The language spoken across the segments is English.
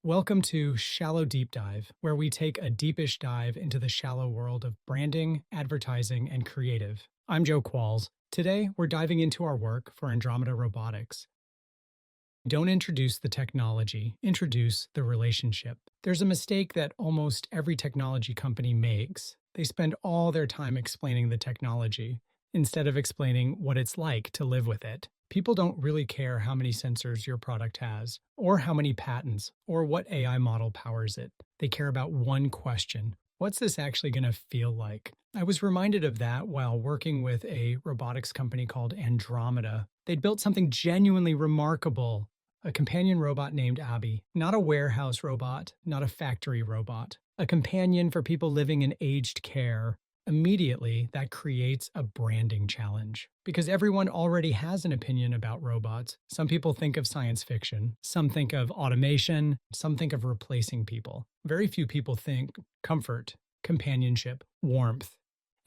Welcome to Shallow DeepDive, where we take a deepish dive into the shallow world of branding, advertising, and creative. I'm Joe Qualls. Today, we're diving into our work for Andromeda Robotics. Don't introduce the technology, introduce the relationship. There's a mistake that almost every technology company makes. They spend all their time explaining the technology instead of explaining what it's like to live with it. People don't really care how many sensors your product has, or how many patents, or what AI model powers it. They care about one question: what's this actually going to feel like? I was reminded of that while working with a robotics company called Andromeda. They'd built something genuinely remarkable: a companion robot named Abby. Not a warehouse robot, not a factory robot. A companion for people living in aged care. Immediately, that creates a branding challenge because everyone already has an opinion about robots. Some people think of science fiction, some think of automation, some think of replacing people. Very few people think comfort, companionship, warmth.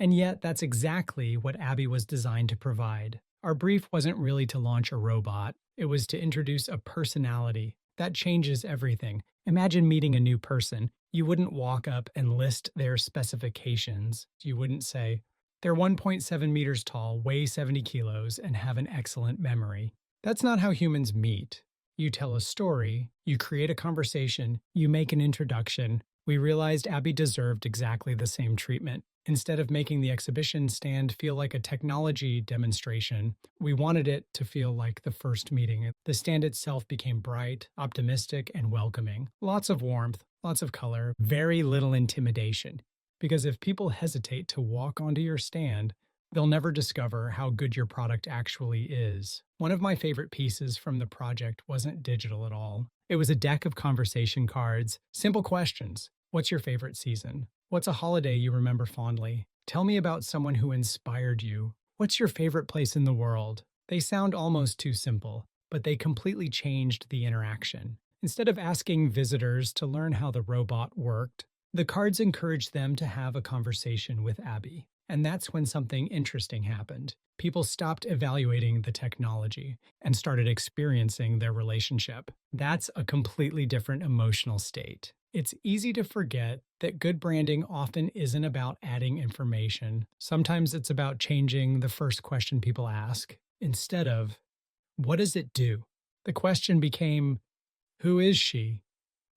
And yet, that's exactly what Abby was designed to provide. Our brief wasn't really to launch a robot, it was to introduce a personality. That changes everything. Imagine meeting a new person. You wouldn't walk up and list their specifications. You wouldn't say, they're 1.7 meters tall, weigh 70 kilos, and have an excellent memory. That's not how humans meet. You tell a story, you create a conversation, you make an introduction. We realized Abby deserved exactly the same treatment. Instead of making the exhibition stand feel like a technology demonstration, we wanted it to feel like the first meeting. The stand itself became bright, optimistic, and welcoming. Lots of warmth, lots of color, very little intimidation. Because if people hesitate to walk onto your stand, they'll never discover how good your product actually is. One of my favorite pieces from the project wasn't digital at all. It was a deck of conversation cards, simple questions. What's your favorite season? What's a holiday you remember fondly? Tell me about someone who inspired you. What's your favorite place in the world? They sound almost too simple, but they completely changed the interaction. Instead of asking visitors to learn how the robot worked, the cards encouraged them to have a conversation with Abby. And that's when something interesting happened. People stopped evaluating the technology and started experiencing their relationship. That's a completely different emotional state. It's easy to forget that good branding often isn't about adding information. Sometimes it's about changing the first question people ask. Instead of, what does it do? The question became, who is she?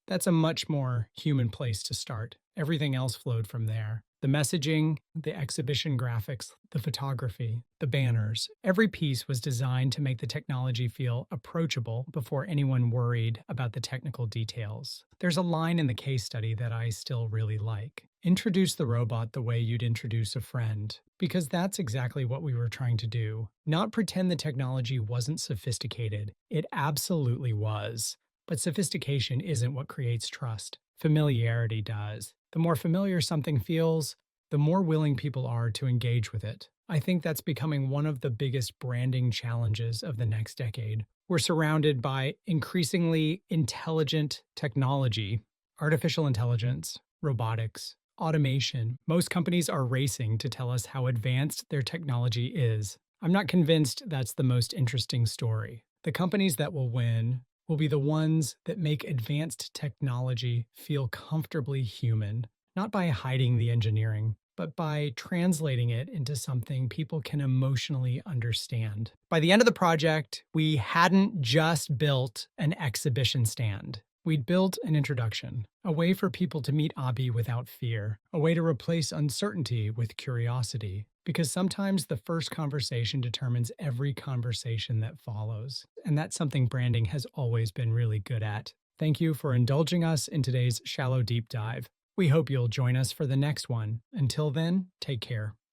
That's a much more human place to start. Everything else flowed from there. The messaging, the exhibition graphics, the photography, the banners, every piece was designed to make the technology feel approachable before anyone worried about the technical details. There's a line in the case study that I still really like. Introduce the robot the way you'd introduce a friend, because that's exactly what we were trying to do. Not pretend the technology wasn't sophisticated. It absolutely was. But sophistication isn't what creates trust. Familiarity does. The more familiar something feels, the more willing people are to engage with it. I think that's becoming one of the biggest branding challenges of the next decade. We're surrounded by increasingly intelligent technology, artificial intelligence, robotics, automation. Most companies are racing to tell us how advanced their technology is. I'm not convinced that's the most interesting story. The companies that will win will be the ones that make advanced technology feel comfortably human, not by hiding the engineering, but by translating it into something people can emotionally understand. By the end of the project, we hadn't just built an exhibition stand. We'd built an introduction, a way for people to meet Abby without fear, a way to replace uncertainty with curiosity. Because sometimes the first conversation determines every conversation that follows. And that's something branding has always been really good at. Thank you for indulging us in today's Shallow Deep Dive. We hope you'll join us for the next one. Until then, take care.